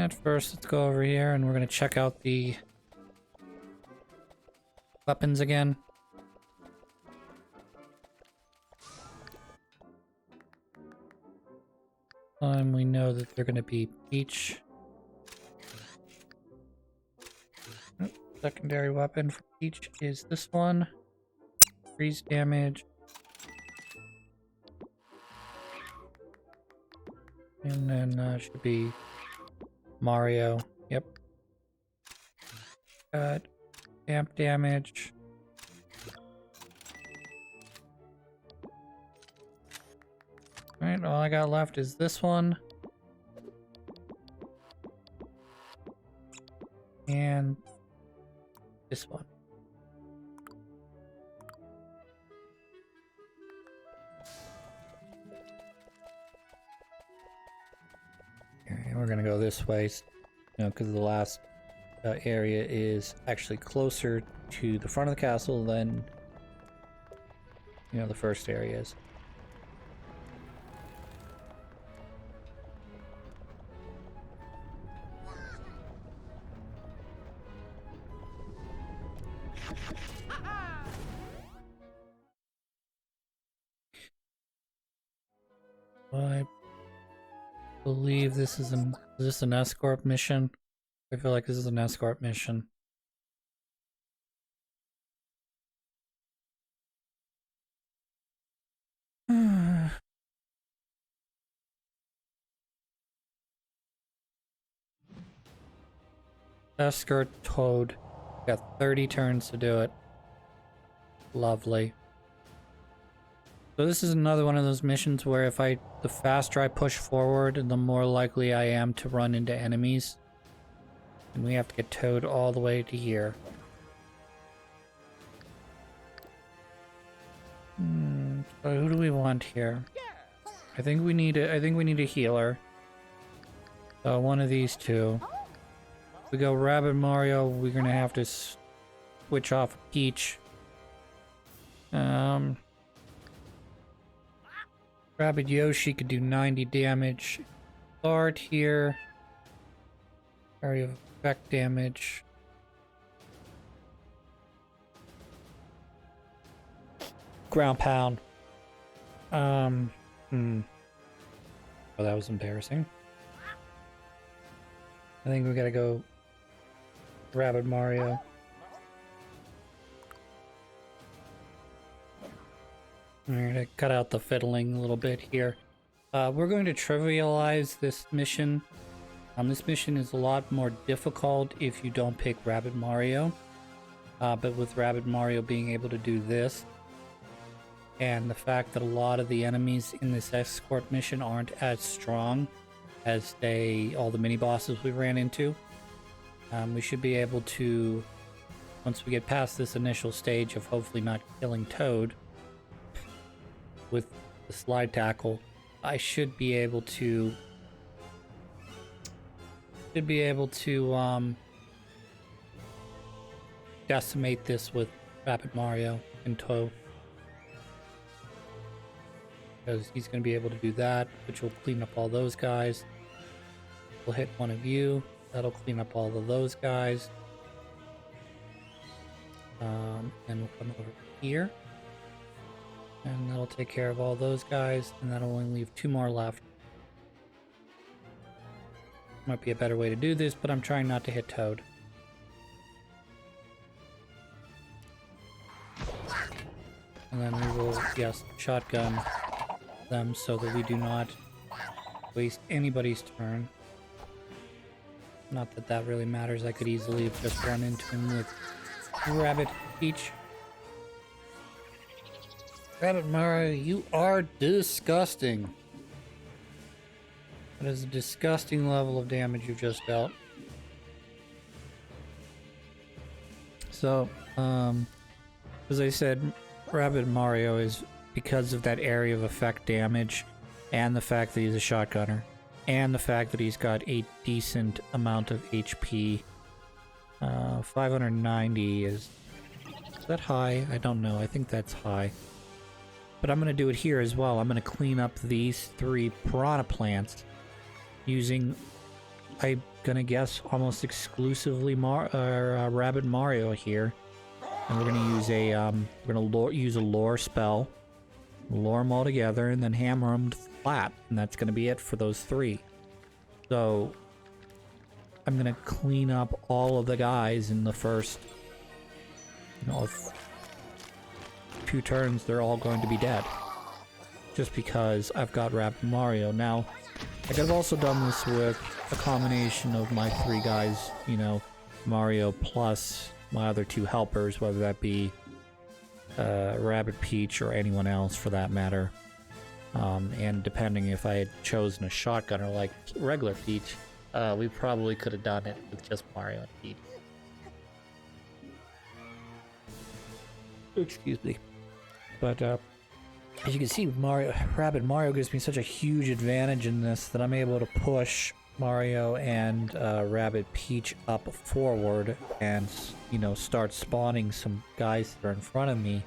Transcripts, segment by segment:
And first, let's go over here and we're going to check out the weapons again. We know that they're going to be peach. Secondary weapon for peach is this one. Freeze damage. And then should be Mario. Yep. Got damp damage. Alright, all I got left is this one. And this one. Alright, we're gonna go this way, because the last area is actually closer to the front of the castle than, the first area is. I believe this is is this an escort mission? I feel like this is an escort mission. Escort Toad. Got 30 turns to do it. Lovely. So this is another one of those missions where the faster I push forward, the more likely I am to run into enemies. And we have to get Toad all the way to here. So who do we want here? I think we need a healer. So one of these two. If we go Rabbid Mario, we're gonna have to switch off Peach. Rabbid Yoshi could do 90 damage. Bard here. Area of effect damage. Ground pound. Oh, that was embarrassing. I think we gotta go Rabbid Mario. We're gonna cut out the fiddling a little bit here. We're going to trivialize this mission. This mission is a lot more difficult if you don't pick Rabbid Mario. But with Rabbid Mario being able to do this, and the fact that a lot of the enemies in this escort mission aren't as strong as all the mini-bosses we ran into, we should be able to, once we get past this initial stage of hopefully not killing Toad with the slide tackle, I should be able to decimate this with Rabbid Mario and Toad. Because he's going to be able to do that, which will clean up all those guys. We'll hit one of you. That'll clean up all of those guys. And we'll come over here. And that'll take care of all those guys. And that'll only leave 2 more left. Might be a better way to do this, but I'm trying not to hit Toad. And then we will, yes, shotgun them so that we do not waste anybody's turn. Not that that really matters. I could easily have just run into him with Rabbid Peach. Rabbid Mario, you are disgusting. That is a disgusting level of damage you've just dealt. So, as I said, Rabbid Mario is, because of that area of effect damage, and the fact that he's a shotgunner, and the fact that he's got a decent amount of HP. 590 is that high? I don't know. I think that's high. But I'm going to do it here as well. I'm going to clean up these 3 piranha plants using, I gonna guess almost exclusively Rabbid Mario here, and we're gonna use a use a lore spell, lure them all together, and then hammer them flat, and that's gonna be it for those 3. So I'm gonna clean up all of the guys in the first, 2 turns. They're all going to be dead, just because I've got Rabbid Mario. Now, I could have also done this with a combination of my 3 guys, Mario plus my other 2 helpers, whether that be Rabbid Peach or anyone else for that matter. And depending if I had chosen a shotgunner like regular Peach, we probably could have done it with just Mario and Peach. Excuse me. But as you can see, Rabbid Mario gives me such a huge advantage in this that I'm able to push Mario and Rabbid Peach up forward and, start spawning some guys that are in front of me,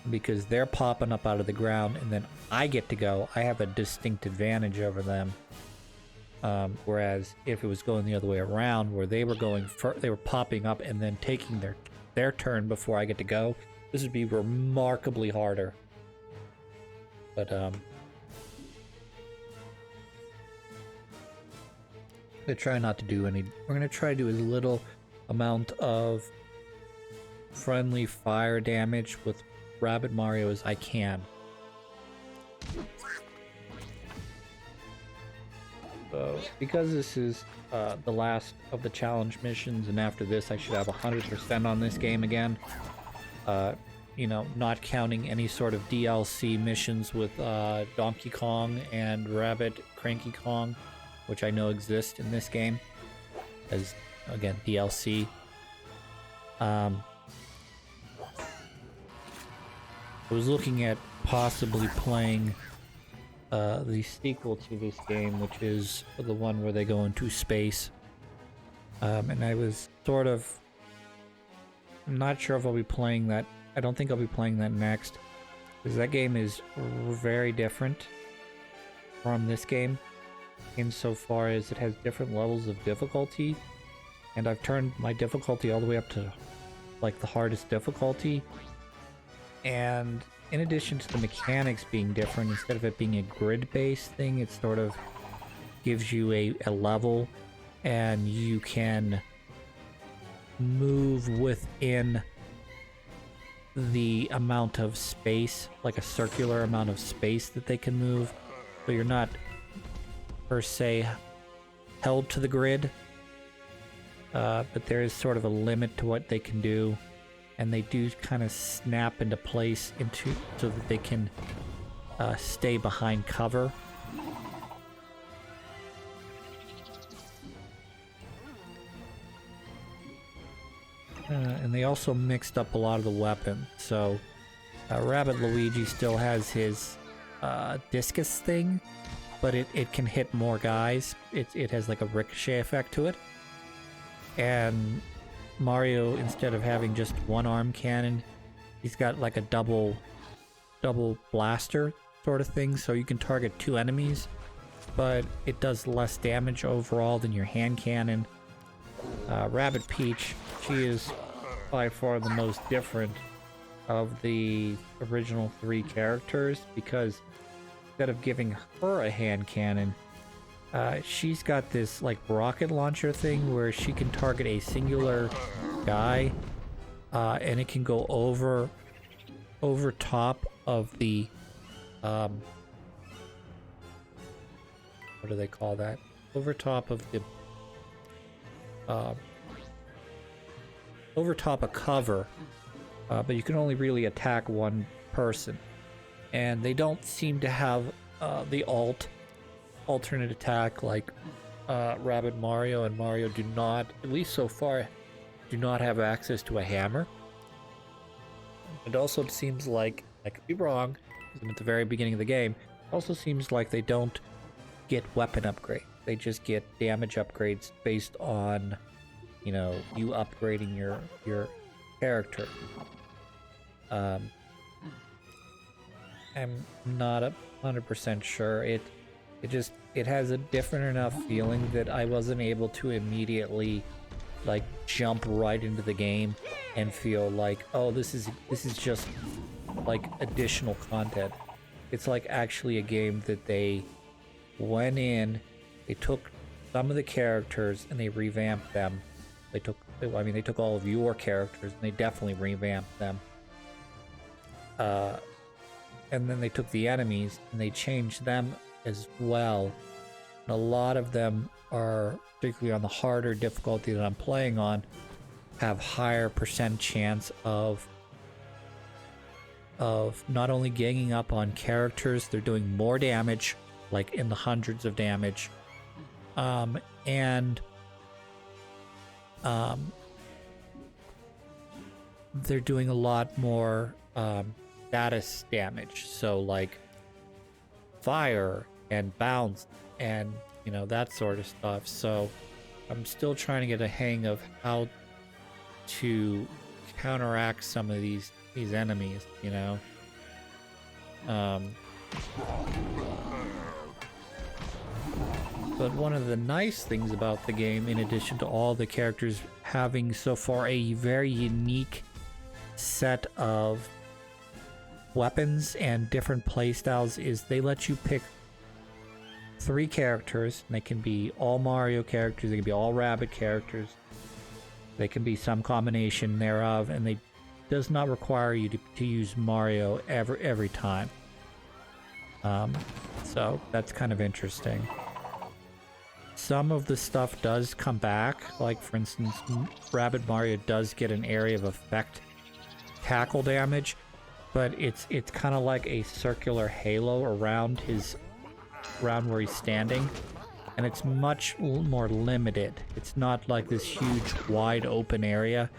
because they're popping up out of the ground, and then I get to go. I have a distinct advantage over them. Whereas if it was going the other way around, where they were they were popping up and then taking their turn before I get to go, this would be remarkably harder. But we're gonna try not to do any. We're gonna try to do as little amount of friendly fire damage with Rabbid Mario as I can. So, because this is the last of the challenge missions, and after this I should have 100% on this game again. Not counting any sort of DLC missions with Donkey Kong and Rabbid Cranky Kong, which I know exist in this game as, again, DLC. I was looking at possibly playing the sequel to this game, which is the one where they go into space. And I was I'm not sure if I'll be playing that. I don't think I'll be playing that next, because that game is very different from this game insofar as it has different levels of difficulty, and I've turned my difficulty all the way up to like the hardest difficulty. And in addition to the mechanics being different, instead of it being a grid-based thing, it sort of gives you a level, and you can move within the amount of space, like a circular amount of space that they can move. So you're not per se held to the grid, but there is sort of a limit to what they can do, and they do kind of snap into place so that they can stay behind cover. And they also mixed up a lot of the weapons. So Rabbid Luigi still has his discus thing, but it can hit more guys. It has like a ricochet effect to it. And Mario, instead of having just one arm cannon, he's got like a double blaster sort of thing, so you can target 2 enemies, but it does less damage overall than your hand cannon. Rabbid Peach, she is by far the most different of the original 3 characters, because instead of giving her a hand cannon, she's got this like rocket launcher thing where she can target a singular guy, and it can go over top of the what do they call that? Over top of the over top of cover, but you can only really attack one person, and they don't seem to have the alternate attack like Rabbid Mario, and Mario do not, at least so far, do not have access to a hammer. It also seems like, I could be wrong, because I'm at the very beginning of the game, it also seems like they don't get weapon upgrades. They just get damage upgrades based on, you upgrading your character. I'm not 100% sure. it has a different enough feeling that I wasn't able to immediately like jump right into the game and feel like, oh, this is just like additional content. It's like actually a game that they went in, they took some of the characters and they revamped them. They took all of your characters and they definitely revamped them. And then they took the enemies and they changed them as well. And a lot of them are, particularly on the harder difficulty that I'm playing on, have higher percent chance of not only ganging up on characters, they're doing more damage, like in the hundreds of damage, and they're doing a lot more status damage, so like fire and bounce and that sort of stuff. So I'm still trying to get a hang of how to counteract some of these enemies, but one of the nice things about the game, in addition to all the characters having so far a very unique set of weapons and different playstyles, is they let you pick 3 characters. And they can be all Mario characters, they can be all Rabbid characters, they can be some combination thereof, and they does not require you to use Mario every time. So that's kind of interesting. Some of the stuff does come back, like for instance, Rabbid Mario does get an area of effect tackle damage, but it's kind of like a circular halo around where he's standing, and it's much more limited. It's not like this huge wide open area,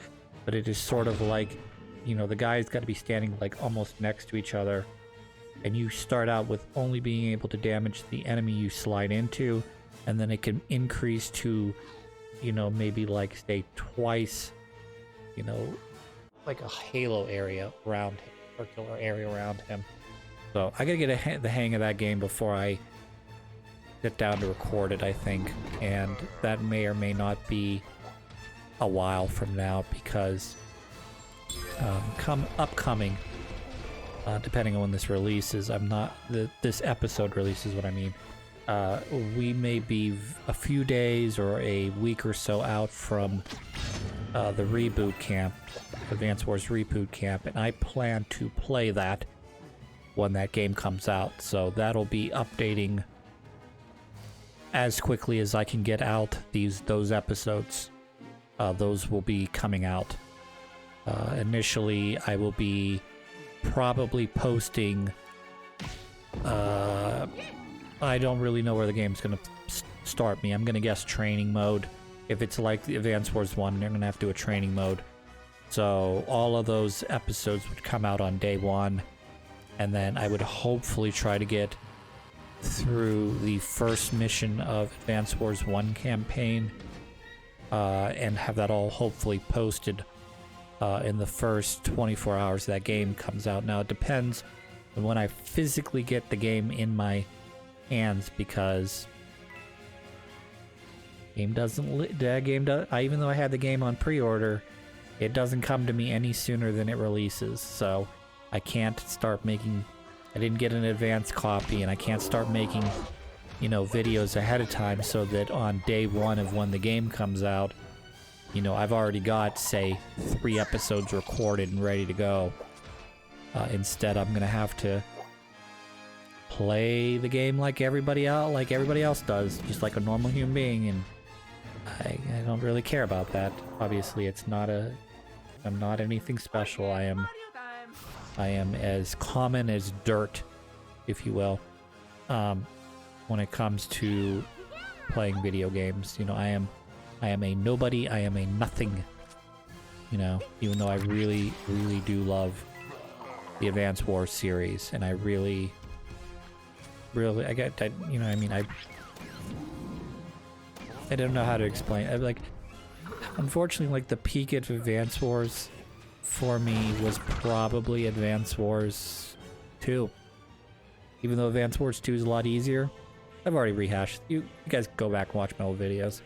but it is sort of like, the guy's got to be standing like almost next to each other, and you start out with only being able to damage the enemy you slide into, and then it can increase to, maybe like say twice, like a halo area around him, circular area around him. So I gotta get the hang of that game before I sit down to record it, I think, and that may or may not be a while from now, because upcoming, depending on when this releases, this episode releases, what I mean, we may be a few days or a week or so out from the reboot camp, Advance Wars reboot camp, and I plan to play that when that game comes out, so that'll be updating as quickly as I can get out those episodes. Those will be coming out. Initially, I will be probably posting. I don't really know where the game's gonna start me. I'm gonna guess training mode. If it's like the Advance Wars 1, they're gonna have to do a training mode. So all of those episodes would come out on day 1, and then I would hopefully try to get through the first mission of Advance Wars 1 campaign, and have that all hopefully posted in the first 24 hours that game comes out. Now it depends on when I physically get the game in my hands, because even though I had the game on pre-order, it doesn't come to me any sooner than it releases, so I can't start making, I didn't get an advanced copy, and I can't start making, videos ahead of time so that on day 1 of when the game comes out, I've already got, say, 3 episodes recorded and ready to go. Instead, I'm gonna have to play the game like everybody else does, just like a normal human being, and I don't really care about that. Obviously, I'm not anything special. I am as common as dirt, if you will, when it comes to playing video games. I am a nobody, I am a nothing, even though I really, really do love the Advance Wars series, and I really, I don't know how to explain. Unfortunately, the peak of Advance Wars for me was probably Advance Wars 2. Even though Advance Wars 2 is a lot easier, I've already rehashed. You guys go back and watch my old videos.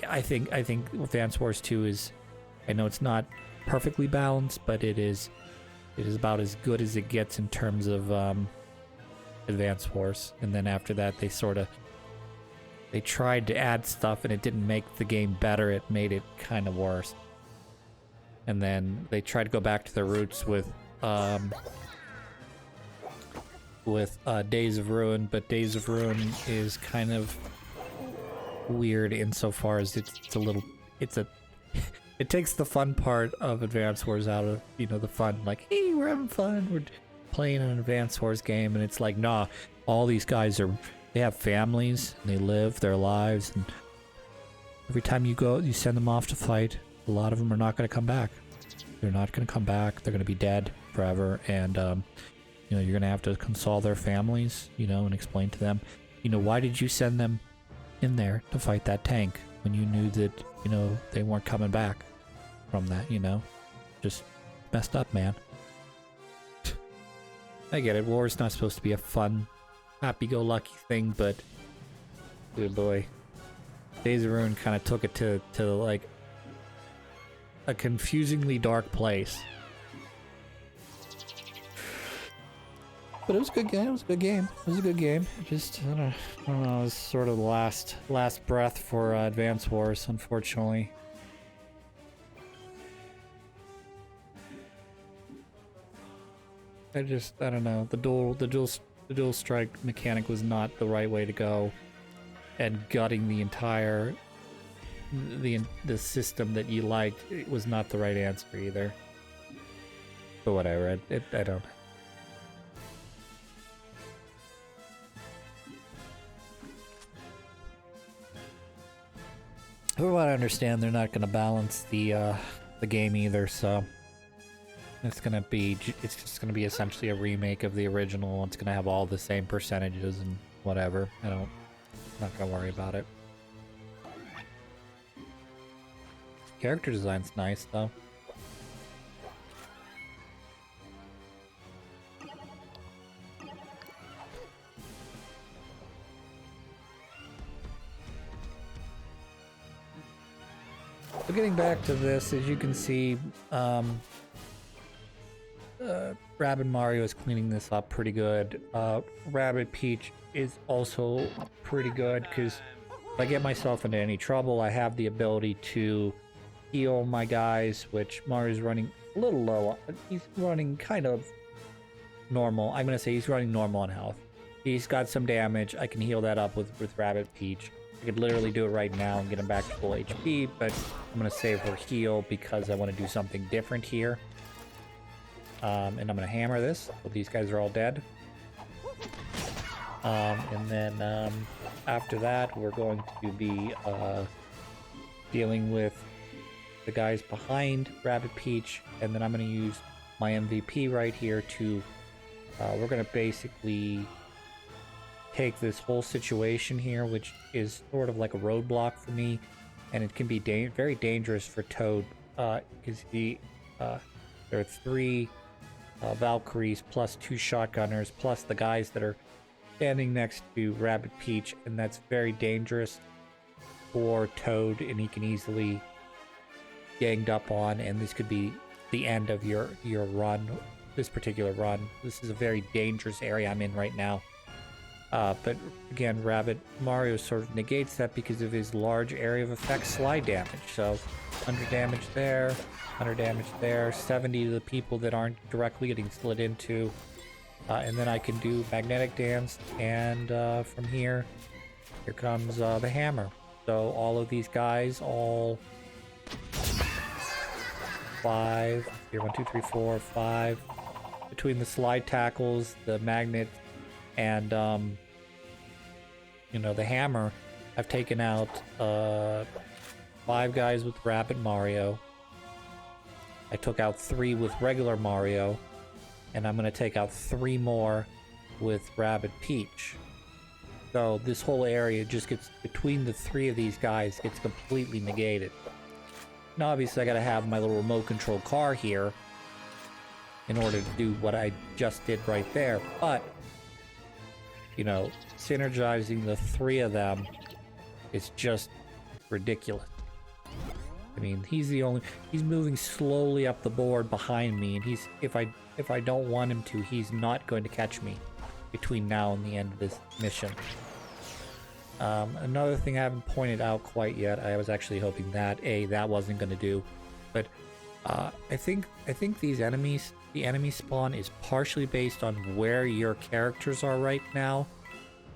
I think Advance Wars 2 is, I know it's not perfectly balanced, but it is about as good as it gets in terms of Advance Wars. And then after that, they tried to add stuff, and it didn't make the game better. It made it kind of worse. And then they tried to go back to their roots with Days of Ruin, but Days of Ruin is kind of weird insofar as it takes the fun part of Advance Wars out of, you know, the fun, like, hey, we're having fun, we're playing an Advance Wars game, and it's like, nah, all these guys they have families, and they live their lives, and every time you send them off to fight, a lot of them are not going to come back. They're not going to come back, they're going to be dead forever, and you know, you're going to have to console their families, you know, and explain to them, you know, why did you send them in there to fight that tank when you knew that, you know, they weren't coming back from that, you know? Just messed up, man. I get it, war is not supposed to be a fun, happy-go-lucky thing, but good boy. Days of Ruin kind of took it to like a confusingly dark place. But it was a good game. It was a good game. It was a good game. Just, I don't know. It was sort of the last breath for Advance Wars, unfortunately. I don't know. The dual strike mechanic was not the right way to go, and gutting the entire the system that you liked, it was not the right answer either. But whatever. I don't. From what I understand, they're not going to balance the game either, so it's just going to be essentially a remake of the original. It's going to have all the same percentages and whatever. I'm not going to worry about it. Character design's nice though. So getting back to this, as you can see, Rabbid Mario is cleaning this up pretty good. Rabbid Peach is also pretty good, because if I get myself into any trouble, I have the ability to heal my guys, which Mario's running a little low. He's running kind of normal. I'm going to say he's running normal on health. He's got some damage. I can heal that up with Rabbid Peach. I could literally do it right now and get him back to full HP, but I'm going to save her heal because I want to do something different here. And I'm going to hammer this, so these guys are all dead. And then after that, we're going to be dealing with the guys behind Rabbid Peach, and then I'm going to use my MVP right here to... we're going to basically take this whole situation here, which is sort of like a roadblock for me, and it can be very dangerous for Toad, because there are 3 Valkyries plus 2 shotgunners plus the guys that are standing next to Rabbid Peach, and that's very dangerous for Toad, and he can easily ganged up on, and this could be the end of your run, this particular run. This is a very dangerous area I'm in right now. But again, Rabbid Mario sort of negates that because of his large area of effect slide damage. So 100 damage there, 100 damage there, 70 to the people that aren't directly getting slid into. And then I can do Magnetic Dance, and from here comes the hammer. So all of these guys, all 5, here, 1, 2, 3, 4, 5, between the slide tackles, the magnet, and you know, the hammer, I've taken out 5 guys with Rabbid Mario. I took out 3 with regular Mario, and I'm going to take out 3 more with Rabbid Peach. So this whole area just gets, between the 3 of these guys, gets completely negated. Now obviously I gotta have my little remote control car here in order to do what I just did right there, but you know, synergizing the three of them is just ridiculous. I mean, he's moving slowly up the board behind me, and if I don't want him to, he's not going to catch me between now and the end of this mission. Another thing I haven't pointed out quite yet, I was actually hoping that that wasn't going to do, but I think these enemies, the enemy spawn is partially based on where your characters are right now,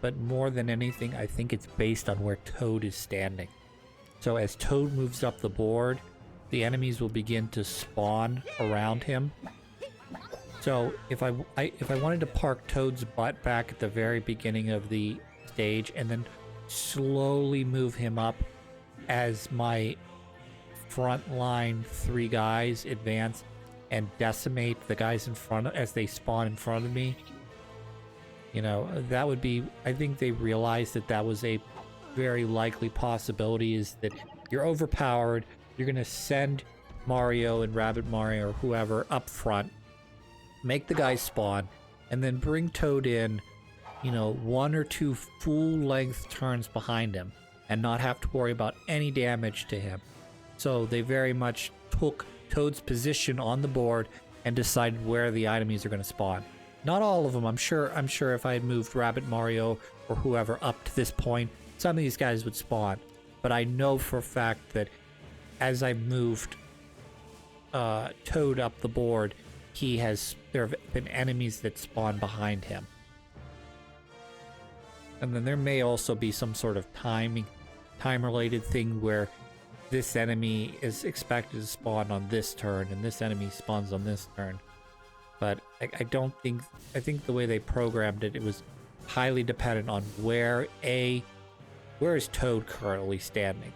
but more than anything, I think it's based on where Toad is standing. So as Toad moves up the board, the enemies will begin to spawn around him. So if I wanted to park Toad's butt back at the very beginning of the stage and then slowly move him up as my front line three guys advance and decimate the guys in front as they spawn in front of me, you know, that would be, I think they realized that was a very likely possibility, is that you're overpowered, you're gonna send Mario and Rabbid Mario or whoever up front, make the guys spawn, and then bring Toad in, you know, 1 or 2 full-length turns behind him and not have to worry about any damage to him. So they very much took Toad's position on the board and decided where the enemies are going to spawn. Not all of them. I'm sure if I had moved Rabbid Mario or whoever up to this point, some of these guys would spawn. But I know for a fact that as I moved Toad up the board, there have been enemies that spawn behind him. And then there may also be some sort of time-related thing where this enemy is expected to spawn on this turn and this enemy spawns on this turn. But I think the way they programmed it, it was highly dependent on where is Toad currently standing.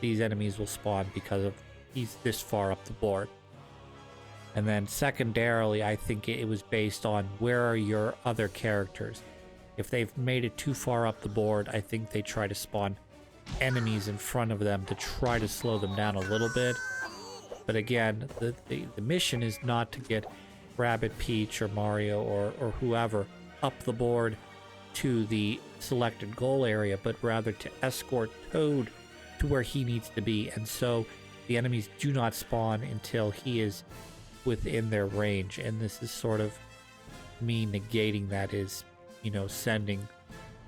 These enemies will spawn because of he's this far up the board. And then secondarily, I think it was based on where are your other characters. If they've made it too far up the board, I think they try to spawn enemies in front of them to try to slow them down a little bit. But again, the mission is not to get Rabbid, Peach, or Mario, or whoever up the board to the selected goal area, but rather to escort Toad to where he needs to be. And so the enemies do not spawn until he is within their range. And this is sort of me negating that, is, you know, sending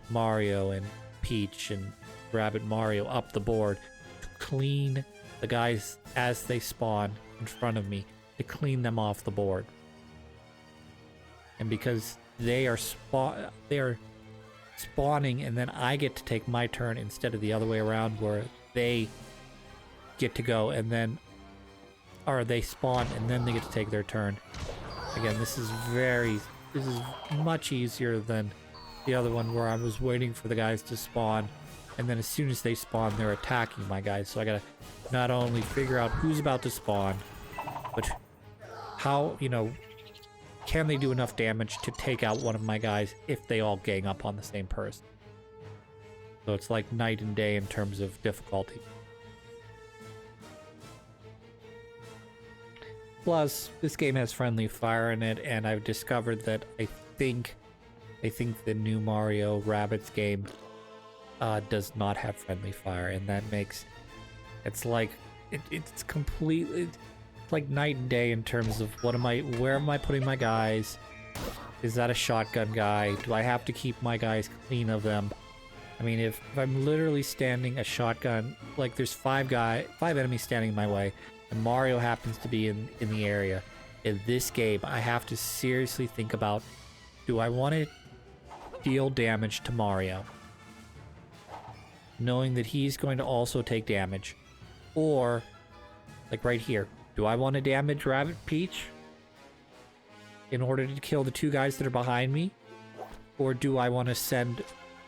Mario and Peach and Rabbid Mario up the board to clean the guys as they spawn in front of me, to clean them off the board. And because they are spawning and then I get to take my turn instead of the other way around where they get to go and then, or they spawn and then they get to take their turn. Again, this is much easier than the other one where I was waiting for the guys to spawn, and then as soon as they spawn, they're attacking my guys. So I gotta not only figure out who's about to spawn, but how, you know, can they do enough damage to take out one of my guys if they all gang up on the same person. So it's like night and day in terms of difficulty. Plus, this game has friendly fire in it, and I've discovered that I think the new Mario+Rabbids game does not have friendly fire, and that makes it's like it's completely like night and day in terms of where am I putting my guys? Is that a shotgun guy? Do I have to keep my guys clean of them? I mean, if I'm literally standing a shotgun, like there's 5 enemies standing in my way, and Mario happens to be in the area, in this game, I have to seriously think about, do I want to deal damage to Mario, knowing that he's going to also take damage? Or, like right here, do I want to damage Rabbid Peach in order to kill the 2 guys that are behind me? Or do I want to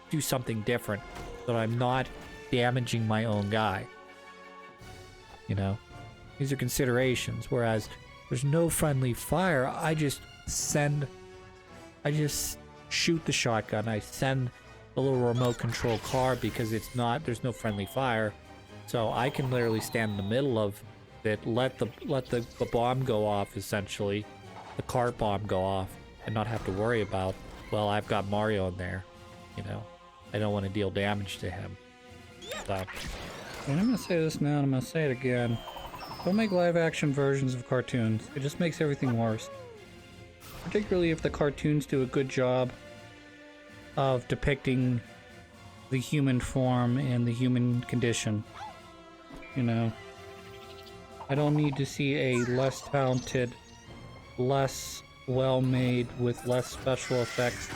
do something different so that I'm not damaging my own guy? You know? These are considerations, whereas there's no friendly fire. I just shoot the shotgun. I send the little remote control car because there's no friendly fire. So I can literally stand in the middle of it, let the bomb go off, essentially, the cart bomb go off, and not have to worry about well, I've got Mario in there, you know. I don't want to deal damage to him. So, and I'm gonna say this now, and I'm gonna say it again. Don't make live-action versions of cartoons. It just makes everything worse. Particularly if the cartoons do a good job of depicting the human form and the human condition. You know, I don't need to see a less talented, less well-made, with less special effects,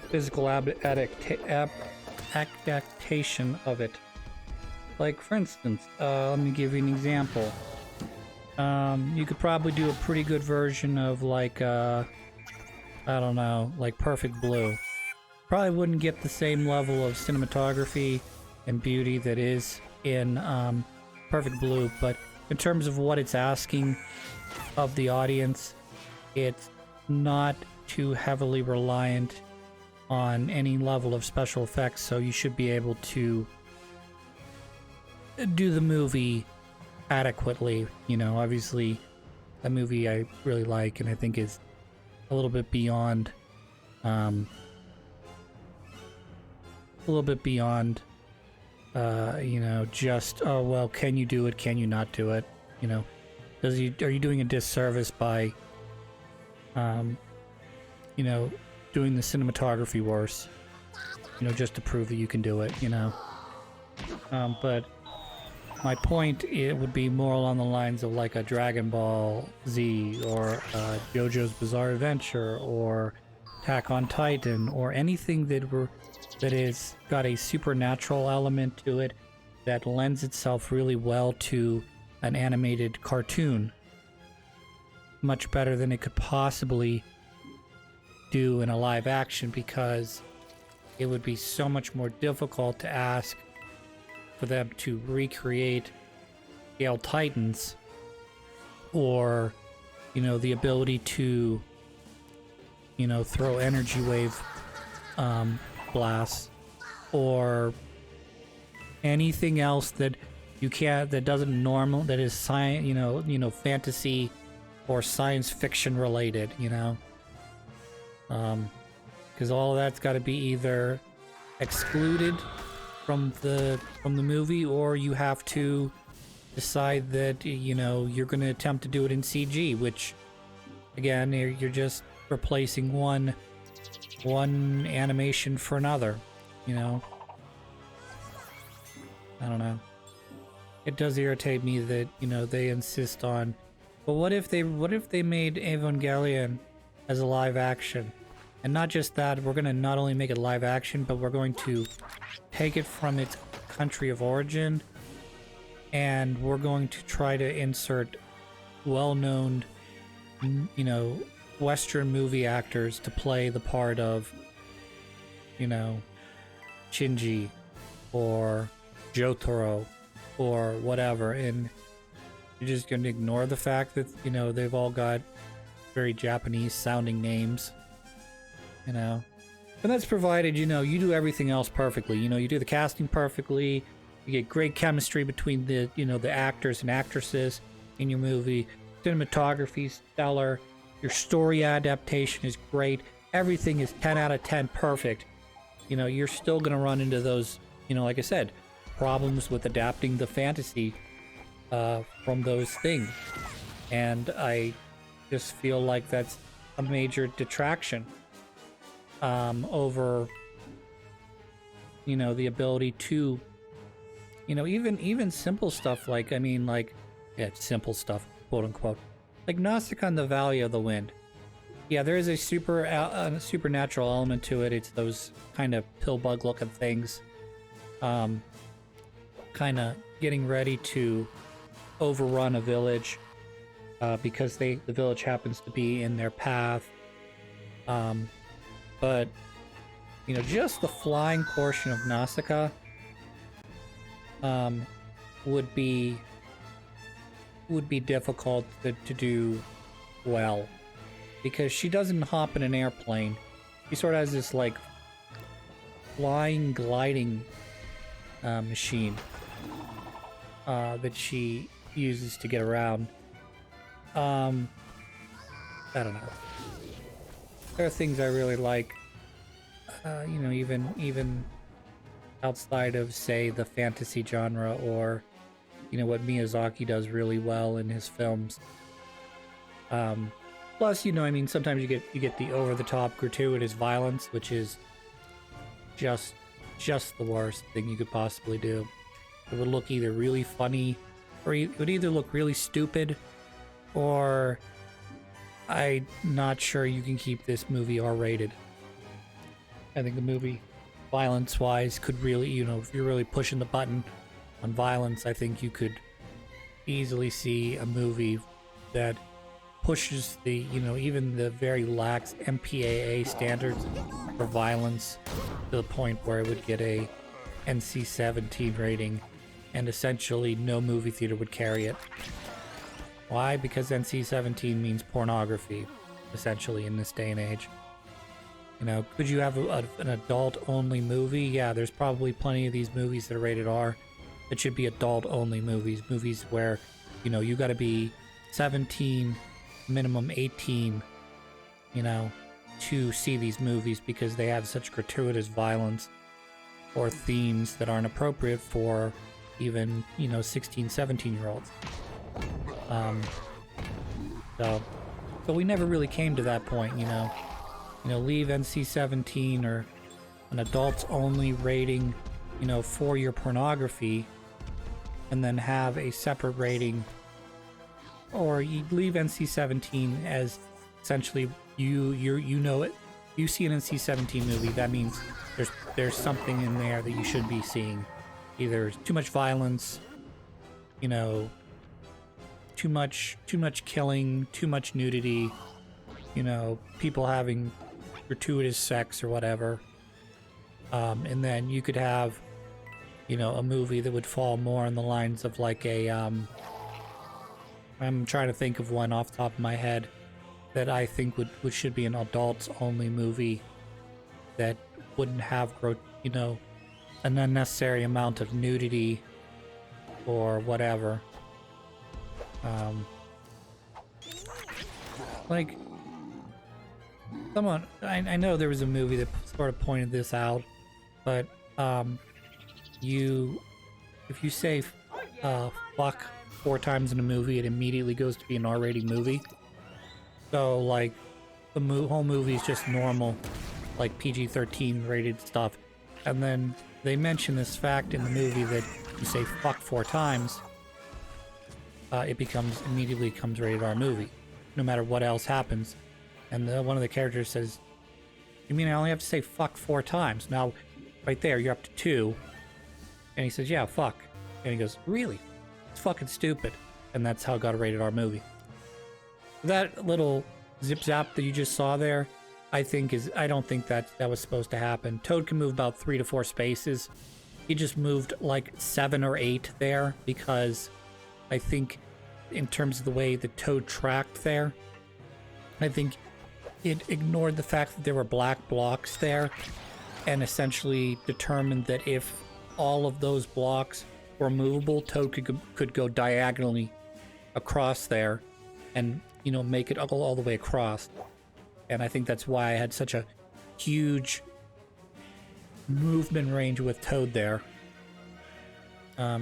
physical adaptation of it. Like, for instance, let me give you an example. You could probably do a pretty good version of, like, I don't know, like Perfect Blue. Probably wouldn't get the same level of cinematography and beauty that is in Perfect Blue, but in terms of what it's asking of the audience, it's not too heavily reliant on any level of special effects, so you should be able to do the movie adequately. You know, obviously a movie I really like and I think is a little bit beyond you know, just, oh well, can you do it, can you not do it, you know? Are you doing a disservice by you know, doing the cinematography worse, you know, just to prove that you can do it, you know? But my point, it would be more along the lines of like a Dragon Ball Z or JoJo's Bizarre Adventure or Attack on Titan or anything that is got a supernatural element to it that lends itself really well to an animated cartoon. Much better than it could possibly do in a live action, because it would be so much more difficult to ask for them to recreate Gale Titans, or, you know, the ability to, you know, throw energy wave blasts, or anything else that you can't, that doesn't normal, that is science, you know, fantasy or science fiction related, you know, because all of that's got to be either excluded from the movie, or you have to decide that, you know, you're going to attempt to do it in CG, which again, you're just replacing one animation for another, you know. I don't know. It does irritate me that, you know, they insist on, but what if they made Evangelion as a live action? And not just that, we're going to not only make it live action, but we're going to take it from its country of origin, and we're going to try to insert well-known, you know, Western movie actors to play the part of, you know, Shinji or Jotaro or whatever, and you're just going to ignore the fact that, you know, they've all got very Japanese sounding names, you know. And that's provided, you know, you do everything else perfectly. You know, you do the casting perfectly, you get great chemistry between the, you know, the actors and actresses in your movie, cinematography's stellar, your story adaptation is great, everything is 10 out of 10 perfect. You know, you're still going to run into those, you know, like I said, problems with adapting the fantasy from those things. And I just feel like that's a major detraction over, you know, the ability to, you know, even simple stuff like, I mean, like, yeah, simple stuff, quote unquote, like Nausicaa and the Valley of the Wind. Yeah, there is a supernatural element to it. It's those kind of pill bug looking things, kind of getting ready to overrun a village because the village happens to be in their path. But, you know, just the flying portion of Nausicaa would be difficult to do well, because she doesn't hop in an airplane. She sort of has this like flying, gliding machine that she uses to get around. I don't know. There are things I really like, you know, even outside of, say, the fantasy genre, or, you know, what Miyazaki does really well in his films. Plus, you know, I mean, sometimes you get the over-the-top gratuitous violence, which is just the worst thing you could possibly do. It would look either really funny, or it would either look really stupid, or I'm not sure you can keep this movie R-rated. I think the movie, violence-wise, could really, you know, if you're really pushing the button on violence, I think you could easily see a movie that pushes the, you know, even the very lax MPAA standards for violence to the point where it would get a NC-17 rating, and essentially no movie theater would carry it. Why? Because NC-17 means pornography, essentially, in this day and age. You know, could you have an adult-only movie? Yeah, there's probably plenty of these movies that are rated R that should be adult-only movies. Movies where, you know, you gotta be 17, minimum 18, you know, to see these movies, because they have such gratuitous violence or themes that aren't appropriate for even, you know, 16, 17-year-olds. So we never really came to that point, you know. You know, leave NC-17 or an adults-only rating, you know, for your pornography, and then have a separate rating, or you leave NC-17 as essentially you know it. You see an NC-17 movie, that means there's something in there that you should be seeing. Either too much violence, you know, too much killing, too much nudity, you know, people having gratuitous sex or whatever. And then you could have, you know, a movie that would fall more on the lines of like a, I'm trying to think of one off the top of my head that I think should be an adults-only movie that wouldn't have, you know, an unnecessary amount of nudity or whatever. Like, someone, I know there was a movie that sort of pointed this out, but if you say fuck 4 times in a movie, it immediately goes to be an R-rated movie. So, like, the whole movie is just normal, like PG-13 rated stuff, and then they mention this fact in the movie that you say fuck 4 times, it immediately becomes rated R movie, no matter what else happens. And one of the characters says, "You mean I only have to say fuck 4 times?" Now, right there, you're up to 2. And he says, "Yeah, fuck." And he goes, "Really? It's fucking stupid." And that's how it got a rated R movie. That little zip zap that you just saw there, I don't think that was supposed to happen. Toad can move about 3 to 4 spaces. He just moved like 7 or 8 there, because I think in terms of the way the Toad tracked there, I think it ignored the fact that there were black blocks there, and essentially determined that if all of those blocks were movable, Toad could go diagonally across there and, you know, make it all the way across. And I think that's why I had such a huge movement range with Toad there.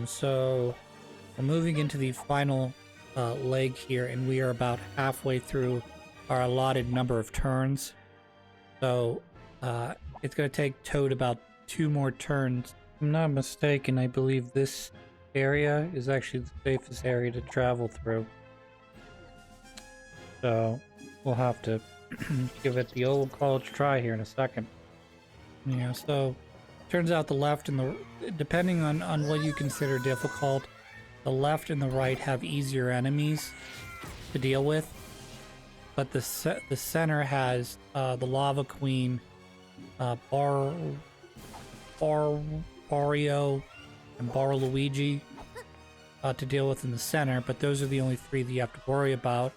So we're moving into the final leg here, and we are about halfway through our allotted number of turns. So it's going to take Toad about 2 more turns. If I'm not mistaken, I believe this area is actually the safest area to travel through. So we'll have to give it the old college try here in a second. Yeah, so turns out the left and the, depending on what you consider difficult, the left and the right have easier enemies to deal with. But the center has the Lava Queen, Mario, and Luigi to deal with in the center, but those are the only 3 that you have to worry about.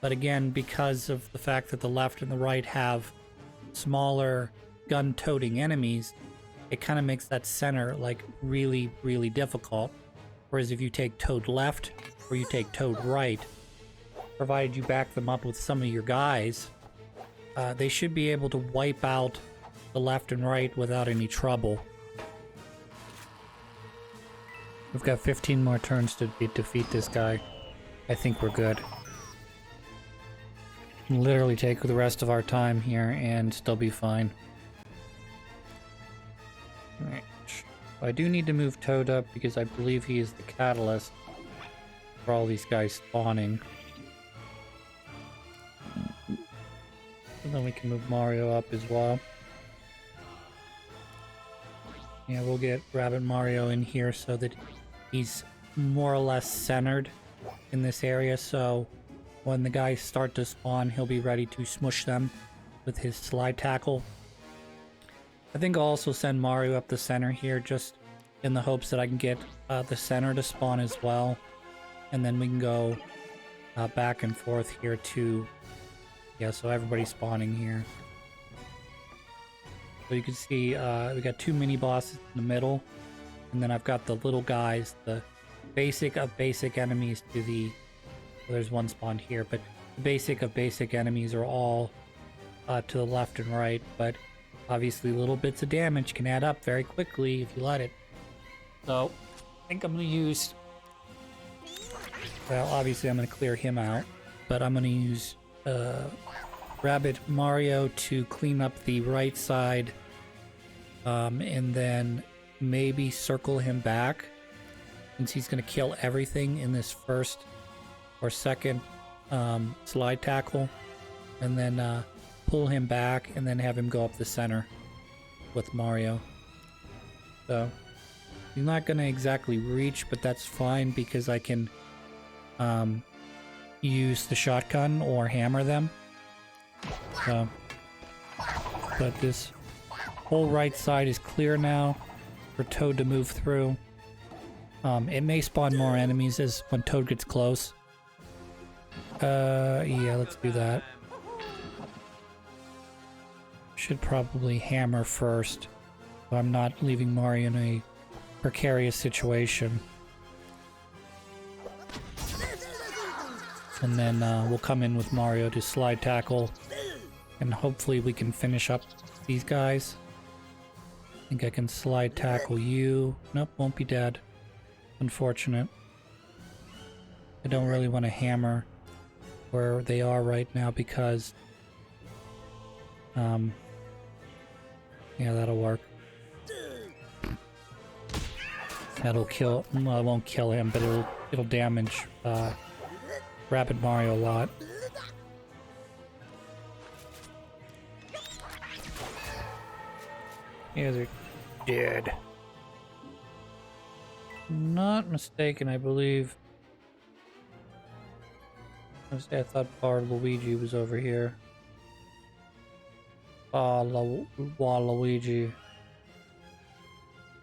But again, because of the fact that the left and the right have smaller gun-toting enemies, it kind of makes that center like really, really difficult. Whereas if you take Toad left or you take Toad right, provided you back them up with some of your guys, they should be able to wipe out the left and right without any trouble. We've got 15 more turns to defeat this guy. I think we're good. Can literally take the rest of our time here and still be fine. Alright. I do need to move Toad up because I believe he is the catalyst for all these guys spawning. And then we can move Mario up as well. Yeah, we'll get Rabbid Mario in here so that he's more or less centered in this area, so when the guys start to spawn, he'll be ready to smush them with his slide tackle. I think I'll also send Mario up the center here, just in the hopes that I can get the center to spawn as well. And then we can go back and forth here to... Yeah, so everybody's spawning here. So you can see we got two mini bosses in the middle. And then I've got the little guys, the basic of basic enemies to the... Well, there's one spawned here, but the basic of basic enemies are all to the left and right. But obviously little bits of damage can add up very quickly if you let it. So I think I'm going to use... Well, obviously I'm going to clear him out. But I'm going to use Rabbid Mario to clean up the right side. And then... maybe circle him back, since he's going to kill everything in this first or second slide tackle, and then pull him back and then have him go up the center with Mario. So he's not going to exactly reach, but that's fine because I can use the shotgun or hammer them. So, but this whole right side is clear now for Toad to move through. It may spawn more enemies as when Toad gets close. Yeah, let's do that. Should probably hammer first, so I'm not leaving Mario in a precarious situation. And then we'll come in with Mario to slide tackle, and hopefully we can finish up these guys. I think I can slide tackle you. Nope, won't be dead. Unfortunate. I don't really want to hammer where they are right now because... yeah, that'll work. That'll kill... Well, it won't kill him, but it'll damage Rabbid Mario a lot. Yeah, they're dead. Not mistaken, I believe. I thought Luigi was over here. Waluigi.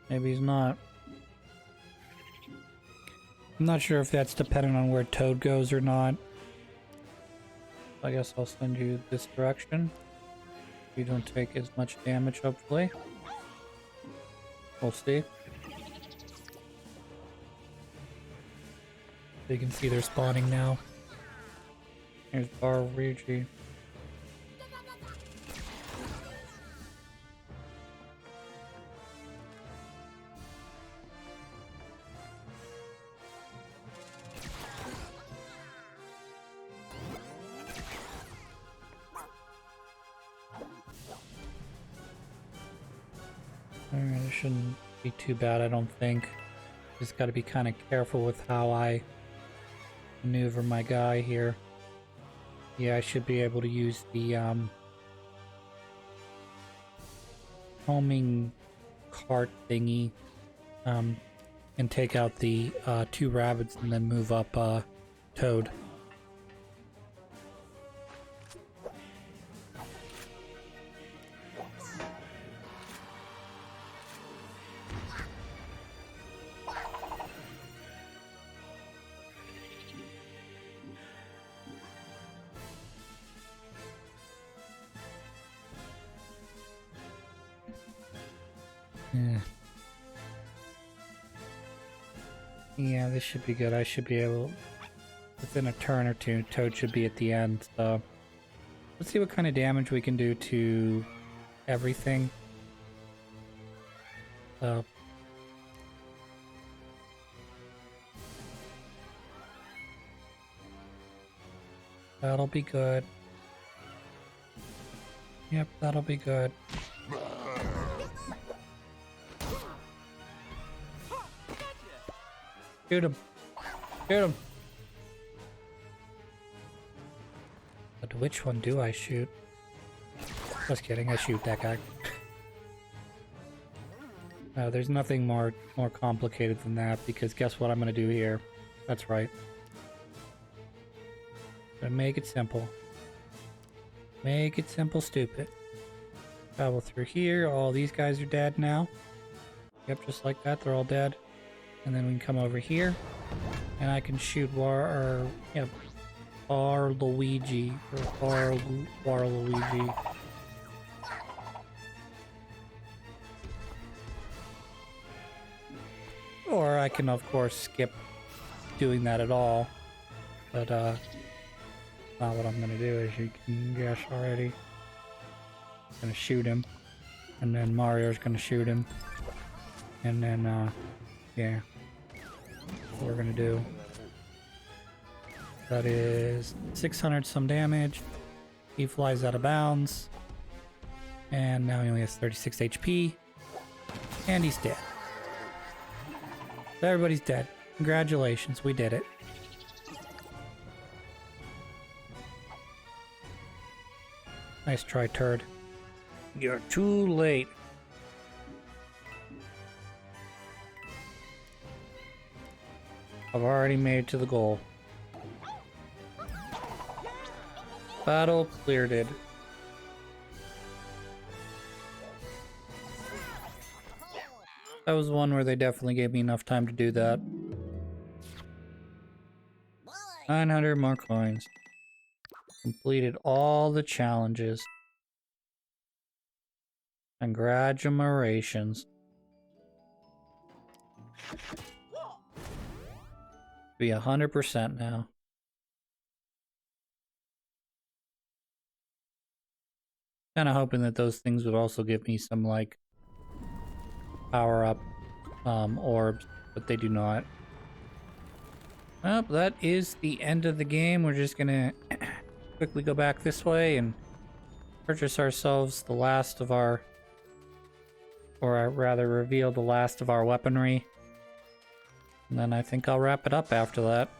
Maybe he's not. I'm not sure if that's dependent on where Toad goes or not. I guess I'll send you this direction. You don't take as much damage, hopefully. We'll see. You can see they're spawning now. Here's Waluigi. Alright, it shouldn't be too bad, I don't think. Just gotta be kind of careful with how I maneuver my guy here. Yeah, I should be able to use the homing cart thingy and take out the two rabbits and then move up Toad. Yeah, this should be good. I should be able within a turn or two, Toad should be at the end. So let's see what kind of damage we can do to everything. So that'll be good. Yep, that'll be good. Shoot him. Shoot him. But which one do I shoot? Just kidding, I shoot that guy. There's nothing more complicated than that, because guess what I'm gonna do here? That's right. Gonna make it simple. Make it simple, stupid. Travel through here. All these guys are dead now. Yep, just like that, they're all dead. And then we can come over here, and I can shoot Waluigi, or Waluigi. Or I can, of course, skip doing that at all. But, not what I'm gonna do, as you can guess already. I'm gonna shoot him, and then Mario's gonna shoot him, and then, yeah. What we're gonna do. That is 600 some damage. He flies out of bounds. And now he only has 36 HP. And he's dead. Everybody's dead. Congratulations, we did it. Nice try, turd. You're too late. I've already made it to the goal. Battle cleared it. That was one where they definitely gave me enough time to do that. 900 more coins. Completed all the challenges. Congratulations. Be 100% now. Kind of hoping that those things would also give me some, like, power-up orbs, but they do not. Well, that is the end of the game. We're just gonna quickly go back this way and purchase ourselves the last of our, or rather reveal the last of our weaponry. And then I think I'll wrap it up after that.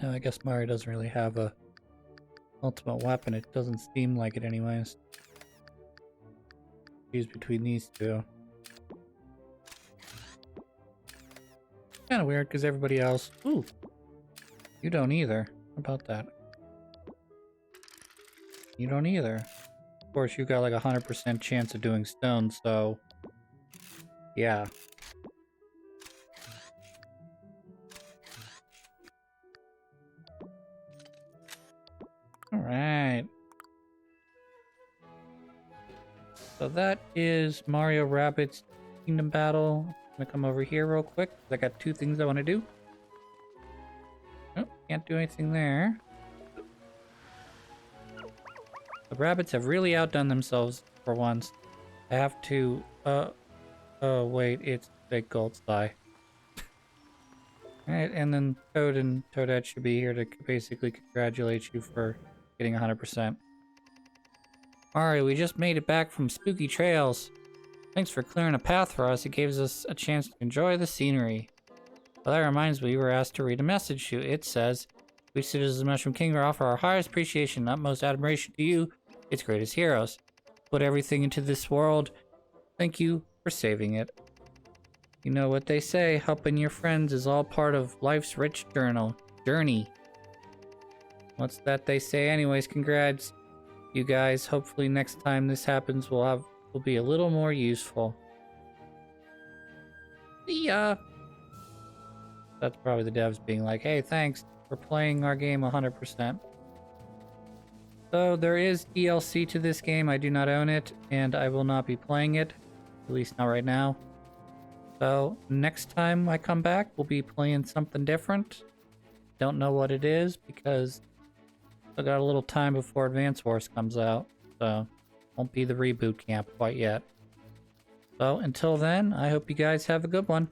I guess Mario doesn't really have a ultimate weapon. It doesn't seem like it anyways. Choose between these two. Kind of weird because everybody else... Ooh! You don't either. How about that? You don't either. Of course, you got like 100% chance of doing stone, so... Yeah. Alright. So that is Mario+Rabbids Kingdom Battle. I'm gonna come over here real quick, because I got two things I want to do. Oh, can't do anything there. The rabbits have really outdone themselves for once. I have to, oh wait, it's Big Gold Spy. Alright, and then Toad and Toadette should be here to basically congratulate you for getting 100%. Mario, we just made it back from spooky trails. Thanks for clearing a path for us. It gives us a chance to enjoy the scenery. Well, that reminds me, we were asked to read a message to you. It says, we citizens of the Mushroom Kingdom offer our highest appreciation and utmost admiration to you, its greatest heroes. Put everything into this world. Thank you for saving it. You know what they say, helping your friends is all part of life's rich journey. What's that they say? Anyways, congrats, you guys. Hopefully next time this happens, we'll be a little more useful. See ya! That's probably the devs being like, hey, thanks for playing our game 100%. So there is DLC to this game. I do not own it, and I will not be playing it. At least not right now. So next time I come back, we'll be playing something different. Don't know what it is because I got a little time before Advance Wars comes out. So won't be the reboot camp quite yet. So until then, I hope you guys have a good one.